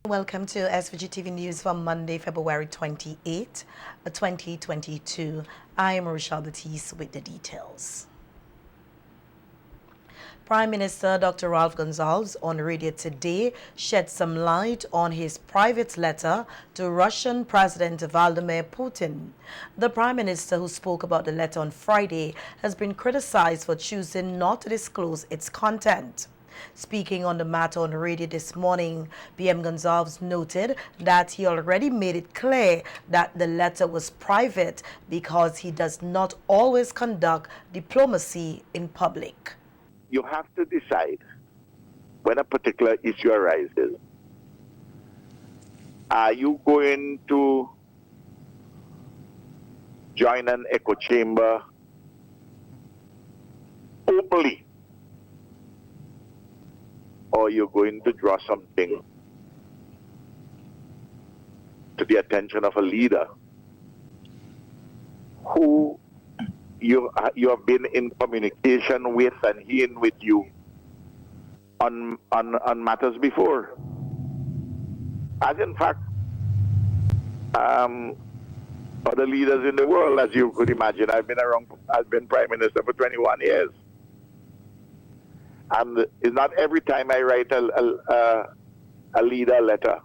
Welcome to SVG-TV News for Monday, February 28, 2022. I am Rochelle Batiste with the details. Prime Minister Dr. Ralph Gonsalves on radio today shed some light on his private letter to Russian President Vladimir Putin. The Prime Minister, who spoke about the letter on Friday, has been criticized for choosing not to disclose its content. Speaking on the matter on radio this morning, PM Gonsalves noted that he already made it clear that the letter was private because he does not always conduct diplomacy in public. You have to decide when a particular issue arises. Are you going to join an echo chamber openly? Or you're going to draw something to the attention of a leader who you have been in communication with and he in with you on matters before. As in fact, other leaders in the world, as you could imagine, I've been Prime Minister for 21 years. And it's not every time I write a leader letter,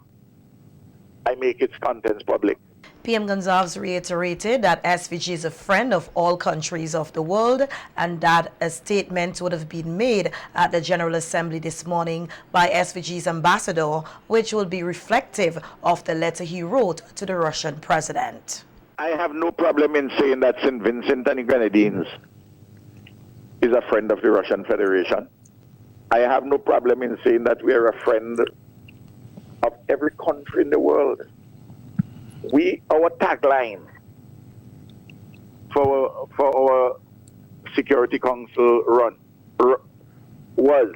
I make its contents public. PM Gonsalves reiterated that SVG is a friend of all countries of the world and that a statement would have been made at the General Assembly this morning by SVG's ambassador, which will be reflective of the letter he wrote to the Russian president. I have no problem in saying that St. Vincent and the Grenadines is a friend of the Russian Federation. I have no problem in saying that we are a friend of every country in the world. Our tagline for our Security Council run was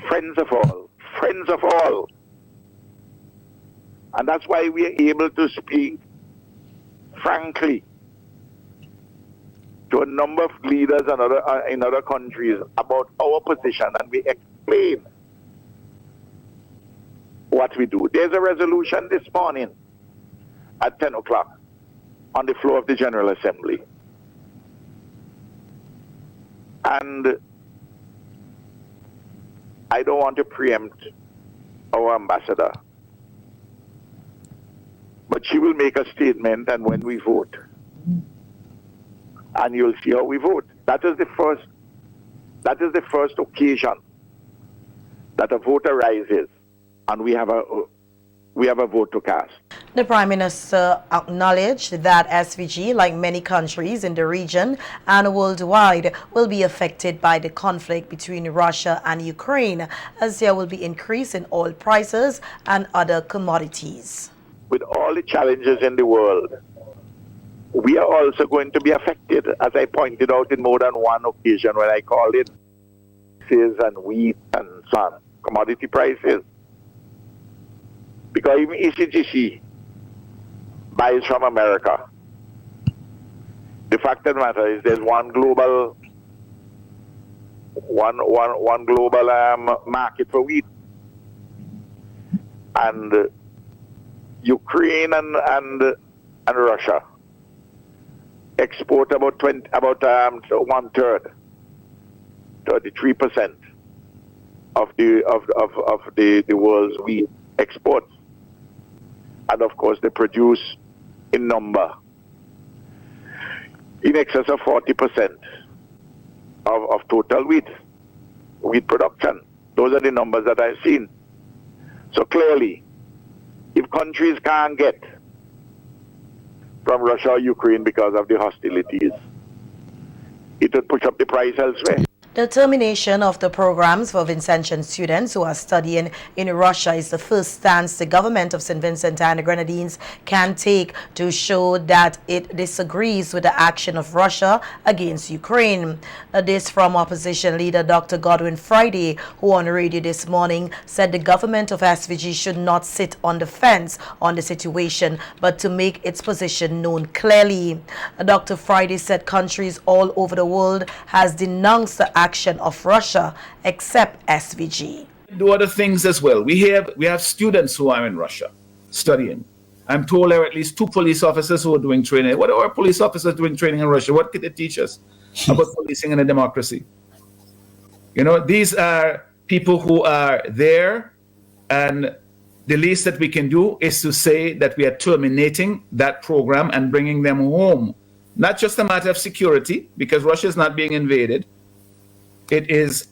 friends of all, friends of all. And that's why we are able to speak frankly to a number of leaders in other countries about our position, and we explain what we do. There's a resolution this morning at 10 o'clock on the floor of the General Assembly. And I don't want to preempt our ambassador, but she will make a statement, and when we vote, and you'll see how we vote. That is the first occasion that a vote arises, and we have a vote to cast. The Prime Minister acknowledged that SVG, like many countries in the region and worldwide, will be affected by the conflict between Russia and Ukraine, as there will be increase in oil prices and other commodities. With all the challenges in the world, we are also going to be affected, as I pointed out in more than one occasion when I called it and wheat and sun, commodity prices. Because even ECGC buys from America. The fact of the matter is there's one global market for wheat. And Ukraine and Russia export about 1/3, 33% of the world's wheat exports, and of course they produce in number in excess of 40% of total wheat production. Those are the numbers that I've seen. So clearly, if countries can't get from Russia or Ukraine because of the hostilities, it would push up the price elsewhere. The termination of the programs for Vincentian students who are studying in Russia is the first stance the government of St. Vincent and the Grenadines can take to show that it disagrees with the action of Russia against Ukraine. This from opposition leader Dr. Godwin Friday, who on radio this morning said the government of SVG should not sit on the fence on the situation, but to make its position known clearly. Dr. Friday said countries all over the world has denounced the action of Russia except SVG. Do other things as well. We have students who are in Russia studying. I'm told there are at least 2 police officers who are doing training. What are our police officers doing training in Russia? What could they teach us about policing in a democracy? You know, these are people who are there, and the least that we can do is to say that we are terminating that program and bringing them home. Not just a matter of security, because Russia is not being invaded. It is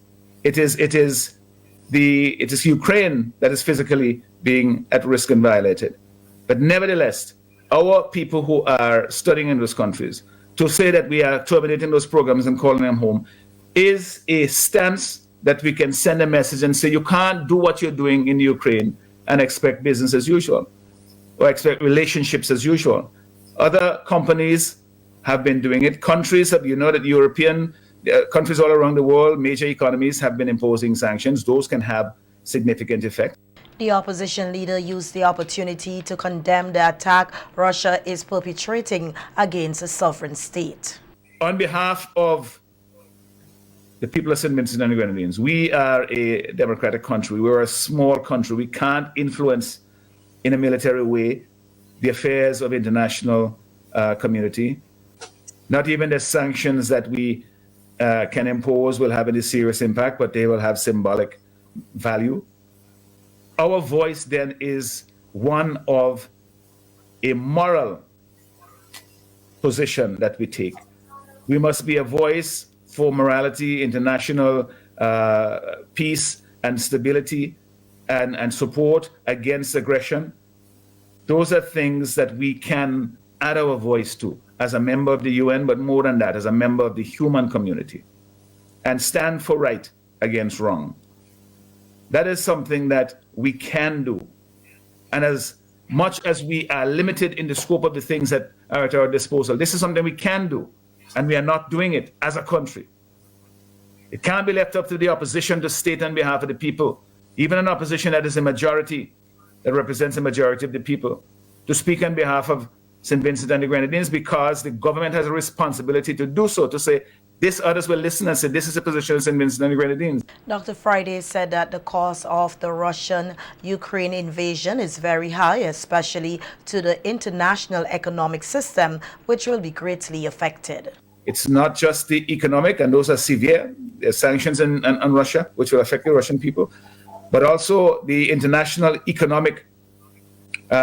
Ukraine that is physically being at risk and violated. But nevertheless, our people who are studying in those countries, to say that we are terminating those programs and calling them home is a stance that we can send a message and say, you can't do what you're doing in Ukraine and expect business as usual or expect relationships as usual. Other companies have been doing it. Countries have, that European countries all around the world, major economies have been imposing sanctions. Those can have significant effect. The opposition leader used the opportunity to condemn the attack Russia is perpetrating against a sovereign state. On behalf of the people of St. Vincent and the Grenadines, we are a democratic country. We're a small country. We can't influence in a military way the affairs of international community. Not even the sanctions that we can impose will have any serious impact, but they will have symbolic value. Our voice then is one of a moral position that we take. We must be a voice for morality, international peace and stability, and support against aggression. Those are things that we can add our voice to as a member of the UN, but more than that, as a member of the human community, and stand for right against wrong. That is something that we can do. And as much as we are limited in the scope of the things that are at our disposal, this is something we can do, and we are not doing it as a country. It can't be left up to the opposition to state on behalf of the people, even an opposition that is a majority, that represents a majority of the people, to speak on behalf of St. Vincent and the Grenadines, because the government has a responsibility to do so, to say, this others will listen and say, this is the position of St. Vincent and the Grenadines. Dr. Friday said that the cost of the Russian-Ukraine invasion is very high, especially to the international economic system, which will be greatly affected. It's not just the economic, and those are severe sanctions on Russia, which will affect the Russian people, but also the international economic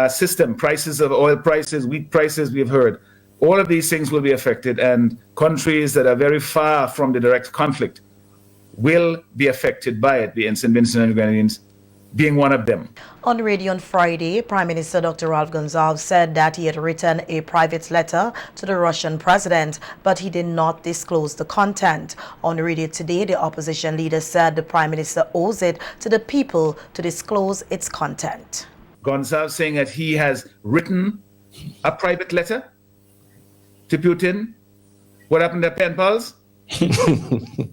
system, prices of oil prices, wheat prices, we've heard. All of these things will be affected, and countries that are very far from the direct conflict will be affected by it, the St. Vincent and the Grenadines being one of them. On radio on Friday, Prime Minister Dr. Ralph Gonsalves said that he had written a private letter to the Russian president, but he did not disclose the content. On radio today, the opposition leader said the Prime Minister owes it to the people to disclose its content. Gonsalves saying that he has written a private letter to Putin. What happened to pen pals?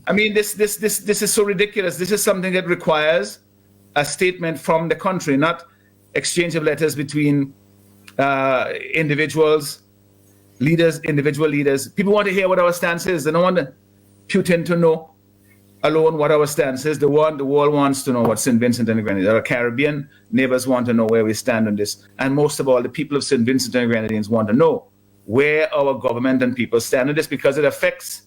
I mean, this is so ridiculous. This is something that requires a statement from the country, not exchange of letters between individual leaders. People want to hear what our stance is. They don't want Putin to know alone what our stance is. The world wants to know what St. Vincent and the Grenadines. Our Caribbean neighbors want to know where we stand on this. And most of all, the people of St. Vincent and the Grenadines want to know where our government and people stand on this, because it affects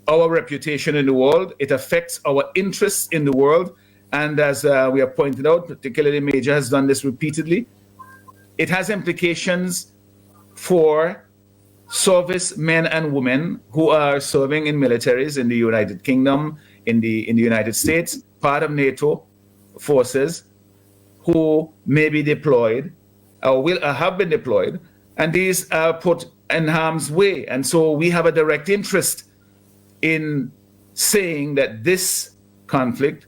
our reputation in the world. It affects our interests in the world. And as we have pointed out, particularly Major has done this repeatedly, it has implications for service men and women who are serving in militaries in the United Kingdom, in the United States, part of NATO forces, who may be deployed or will have been deployed, and these are put in harm's way. And so we have a direct interest in saying that this conflict,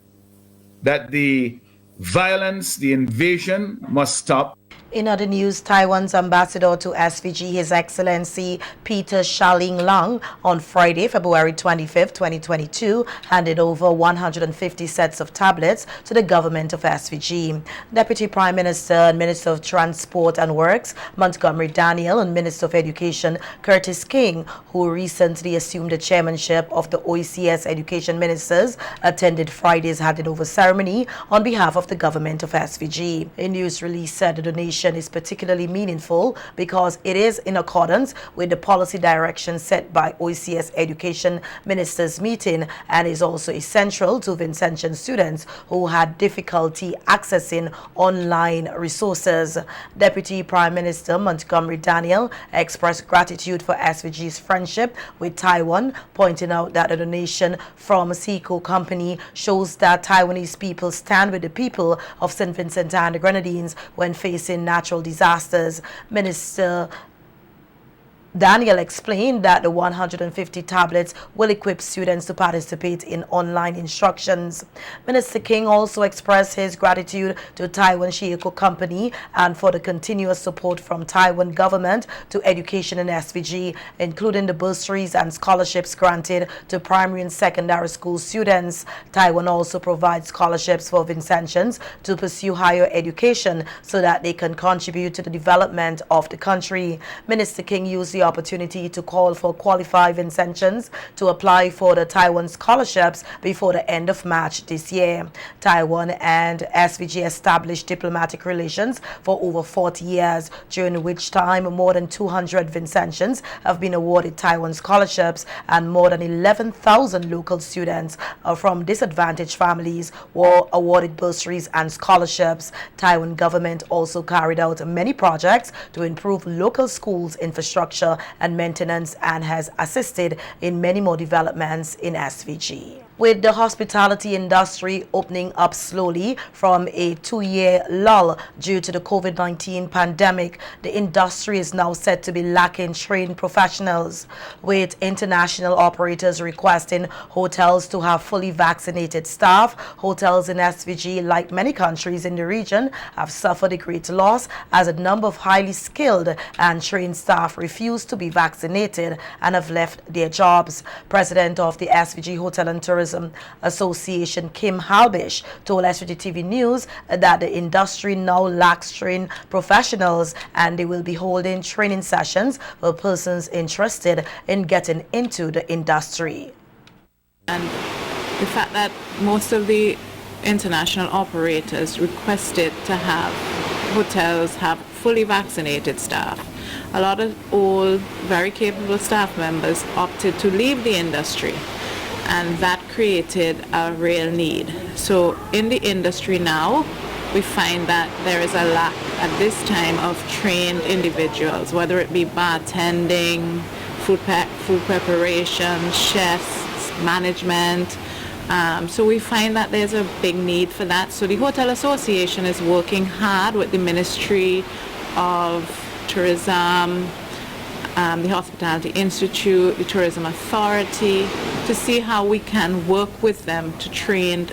that the violence, the invasion must stop. In other news, Taiwan's ambassador to SVG, His Excellency Peter Shaling Lang, on Friday, February 25, 2022, handed over 150 sets of tablets to the government of SVG. Deputy Prime Minister and Minister of Transport and Works Montgomery Daniel and Minister of Education Curtis King, who recently assumed the chairmanship of the OECS Education Ministers, attended Friday's handed over ceremony on behalf of the government of SVG. A news release said the donation is particularly meaningful because it is in accordance with the policy direction set by OECS Education Ministers meeting and is also essential to Vincentian students who had difficulty accessing online resources. Deputy Prime Minister Montgomery Daniel expressed gratitude for SVG's friendship with Taiwan, pointing out that the donation from Seiko Company shows that Taiwanese people stand with the people of St. Vincent and the Grenadines when facing natural disasters. Minister Daniel explained that the 150 tablets will equip students to participate in online instructions. Minister King also expressed his gratitude to Taiwan Seiko Company and for the continuous support from Taiwan government to education in SVG, including the bursaries and scholarships granted to primary and secondary school students. Taiwan also provides scholarships for Vincentians to pursue higher education so that they can contribute to the development of the country. Minister King used the opportunity to call for qualified Vincentians to apply for the Taiwan scholarships before the end of March this year. Taiwan and SVG established diplomatic relations for over 40 years, during which time more than 200 Vincentians have been awarded Taiwan scholarships and more than 11,000 local students from disadvantaged families were awarded bursaries and scholarships. Taiwan government also carried out many projects to improve local schools infrastructure and maintenance and has assisted in many more developments in SVG. With the hospitality industry opening up slowly from a 2-year lull due to the COVID-19 pandemic, the industry is now said to be lacking trained professionals, with international operators requesting hotels to have fully vaccinated staff. Hotels in SVG, like many countries in the region, have suffered a great loss as a number of highly skilled and trained staff refuse to be vaccinated and have left their jobs. President of the SVG Hotel and Tourism Association, Kim Halbish, told SVGTV News that the industry now lacks trained professionals and they will be holding training sessions for persons interested in getting into the industry. And the fact that most of the international operators requested to have hotels have fully vaccinated staff. A lot of old, very capable staff members opted to leave the industry, and that created a real need. So in the industry now, we find that there is a lack at this time of trained individuals, whether it be bartending, food preparation, chefs, management. So we find that there's a big need for that. So the Hotel Association is working hard with the Ministry of Tourism, the Hospitality Institute, the Tourism Authority, to see how we can work with them to train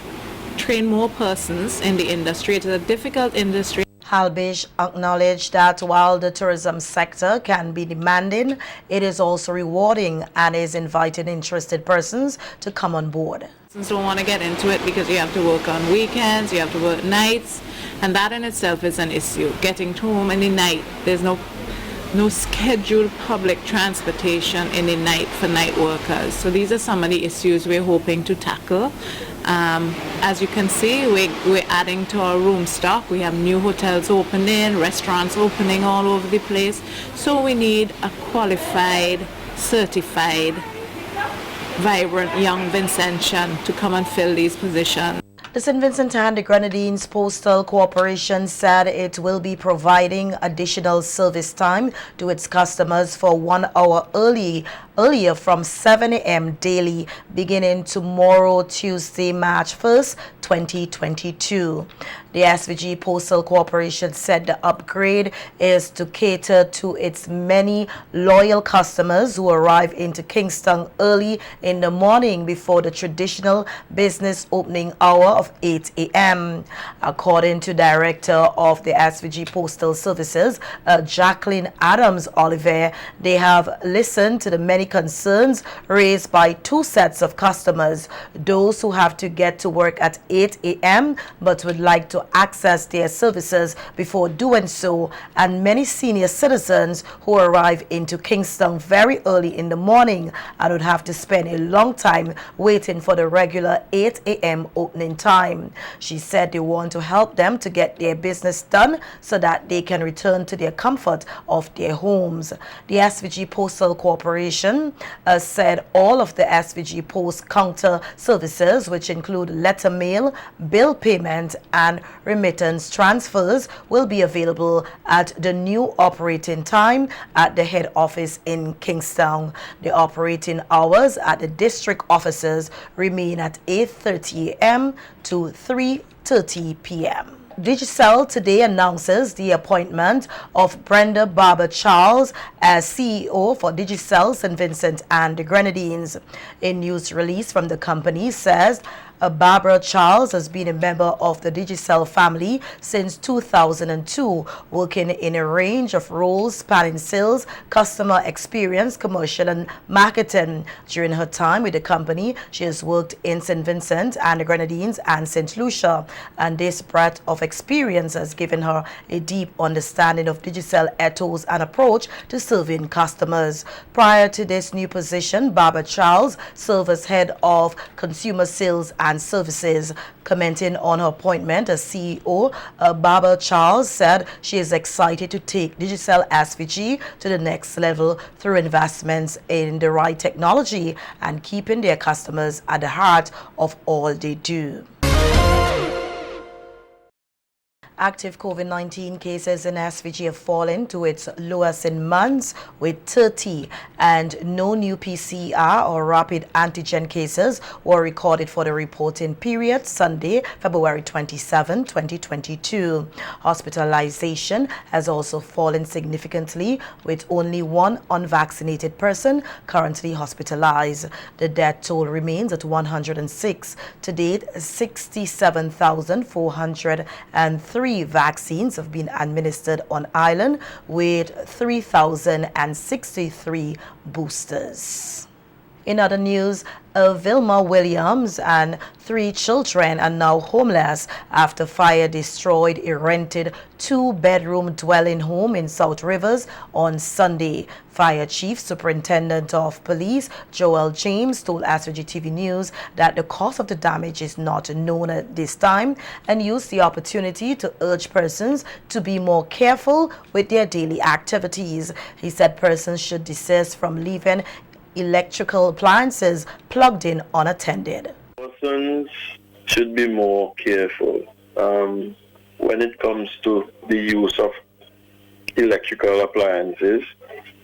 more persons in the industry. It is a difficult industry. Halbish acknowledged that while the tourism sector can be demanding, it is also rewarding and is inviting interested persons to come on board. Don't want to get into it because you have to work on weekends, you have to work nights, and that in itself is an issue. Getting home in the night, there's no scheduled public transportation in the night for night workers. So these are some of the issues we're hoping to tackle. As you can see, we're adding to our room stock. We have new hotels opening, restaurants opening all over the place. So we need a qualified, certified, vibrant young Vincentian to come and fill these positions. The St. Vincent and the Grenadines Postal Corporation said it will be providing additional service time to its customers for 1 hour earlier from 7 a.m. daily, beginning tomorrow, Tuesday, March 1st, 2022. The SVG Postal Corporation said the upgrade is to cater to its many loyal customers who arrive into Kingston early in the morning before the traditional business opening hour of 8 a.m. According to Director of the SVG Postal Services, Jacqueline Adams Oliver, they have listened to the many concerns raised by two sets of customers, those who have to get to work at 8 a.m. but would like to access their services before doing so, and many senior citizens who arrive into Kingston very early in the morning and would have to spend a long time waiting for the regular 8 a.m. opening time. She said they want to help them to get their business done so that they can return to their comfort of their homes. The SVG Postal Corporation said all of the SVG Post counter services, which include letter mail, bill payment, and remittance transfers, will be available at the new operating time at the head office in Kingston. The operating hours at the district offices remain at 8:30 a.m. to 3:30 p.m. Digicel today announces the appointment of Brenda Barber-Charles as CEO for Digicel St. Vincent and the Grenadines. A news release from the company says Barbara Charles has been a member of the Digicel family since 2002, working in a range of roles spanning sales, customer experience, commercial, and marketing. During her time with the company, she has worked in St. Vincent and the Grenadines and St. Lucia, and this breadth of experience has given her a deep understanding of Digicel ethos and approach to serving customers. Prior to this new position, Barbara Charles served as head of consumer sales and services. Commenting on her appointment as CEO, Barbara Charles said she is excited to take Digicel SVG to the next level through investments in the right technology and keeping their customers at the heart of all they do. Active COVID-19 cases in SVG have fallen to its lowest in months, with 30, and no new PCR or rapid antigen cases were recorded for the reporting period Sunday, February 27, 2022. Hospitalization has also fallen significantly, with only one unvaccinated person currently hospitalized. The death toll remains at 106. To date, 67,403 vaccines have been administered on island, with 3,063 boosters. In other news, Vilma Williams and 3 children are now homeless after fire destroyed a rented 2-bedroom dwelling home in South Rivers on Sunday. Fire Chief Superintendent of Police Joel James told SVG-TV News that the cause of the damage is not known at this time, and used the opportunity to urge persons to be more careful with their daily activities. He said persons should desist from leaving electrical appliances plugged in unattended. Persons should be more careful when it comes to the use of electrical appliances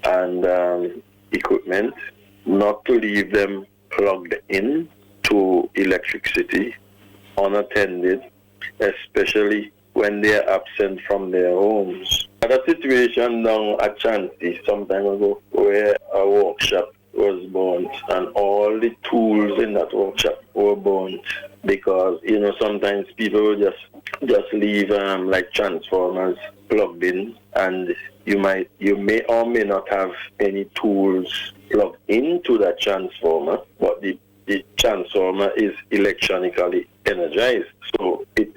and equipment, not to leave them plugged in to electricity unattended, especially when they are absent from their homes. I had a situation down at Chanty some time ago where a workshop was burnt and all the tools in that workshop were burnt because, you know, sometimes people will just leave like transformers plugged in, and you may or may not have any tools plugged into that transformer, but the transformer is electronically energized, so it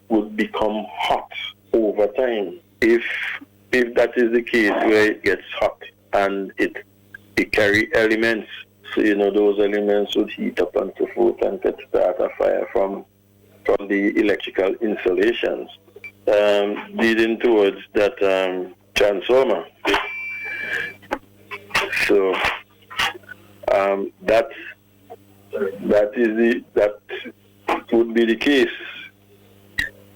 would become hot over time. If that is the case where it gets hot and it carry elements, so you know those elements would heat up and so forth and could start a fire from the electrical installations leading towards that transformer. So that would be the case,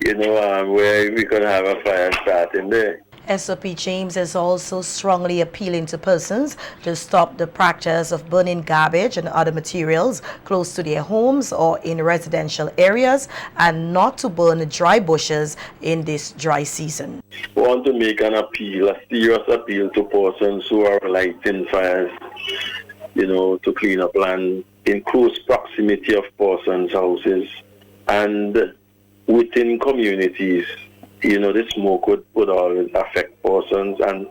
you know, where we could have a fire starting there. SOP James is also strongly appealing to persons to stop the practice of burning garbage and other materials close to their homes or in residential areas, and not to burn dry bushes in this dry season. We want to make an appeal, a serious appeal to persons who are lighting fires, to clean up land in close proximity of persons' houses and within communities. The smoke would always affect persons, and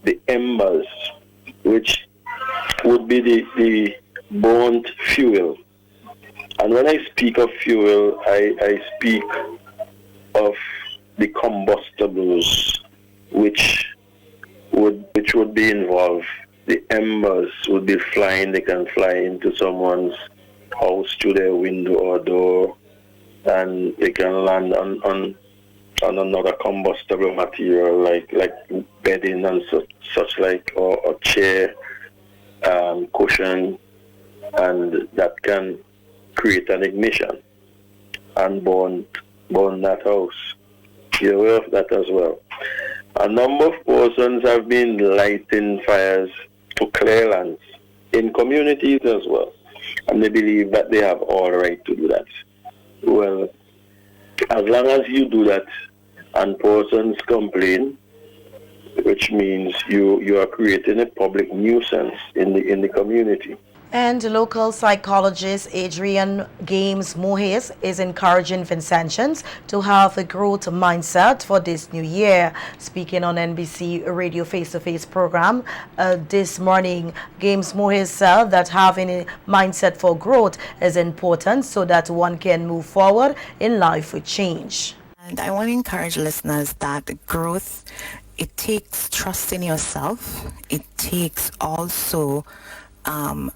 the embers, which would be the burnt fuel. And when I speak of fuel, I speak of the combustibles which would be involved. The embers would be flying. They can fly into someone's house through their window or door, and they can land on another combustible material like bedding and such like, or chair, cushion, and that can create an ignition and burn that house. You're aware of that as well. A number of persons have been lighting fires to clear lands in communities as well, and they believe that they have all right to do that. Well, as long as you do that and persons complain, which means you are creating a public nuisance in the community. And local psychologist Adrian Games Mohes is encouraging Vincentians to have a growth mindset for this new year. Speaking on NBC Radio Face-to-Face program this morning, Games Mohes said that having a mindset for growth is important so that one can move forward in life with change. And I want to encourage listeners that growth, it takes trust in yourself. It takes also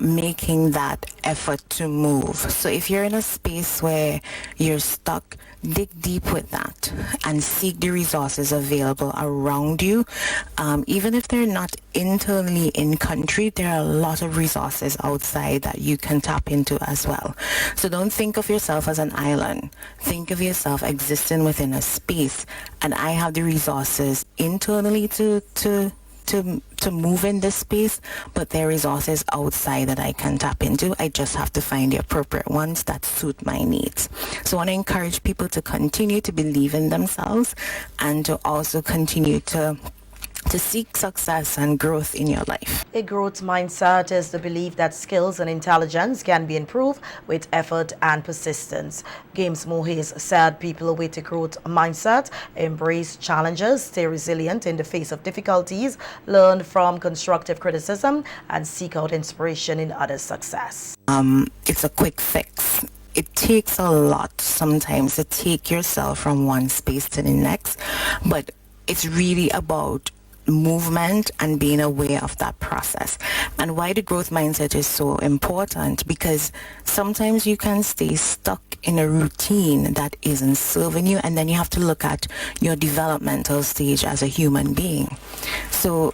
making that effort to move. So if you're in a space where you're stuck, dig deep with that and seek the resources available around you. Even if they're not internally in country, there are a lot of resources outside that you can tap into as well. So don't think of yourself as an island. Think of yourself existing within a space, and I have the resources internally to move in this space, but there are resources outside that I can tap into. I just have to find the appropriate ones that suit my needs. So I want to encourage people to continue to believe in themselves and to also continue to seek success and growth in your life. A growth mindset is the belief that skills and intelligence can be improved with effort and persistence. Games Mohes said people with a growth mindset embrace challenges, stay resilient in the face of difficulties, learn from constructive criticism, and seek out inspiration in others' success. It's a quick fix. It takes a lot sometimes to take yourself from one space to the next, but it's really about movement and being aware of that process. And why the growth mindset is so important, because sometimes you can stay stuck in a routine that isn't serving you, and then you have to look at your developmental stage as a human being. So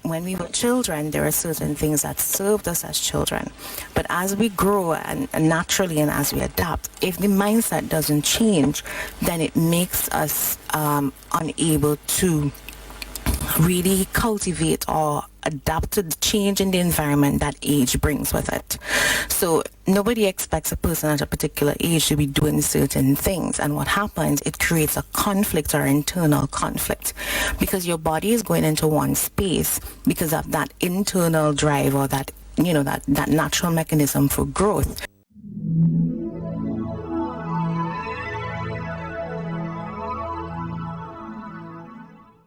when we were children, there are certain things that served us as children, but as we grow and naturally and as we adapt, if the mindset doesn't change, then it makes us unable to really cultivate or adapt to the change in the environment that age brings with it. So nobody expects a person at a particular age to be doing certain things, and what happens, it creates a conflict or internal conflict, because your body is going into one space because of that internal drive or that natural mechanism for growth.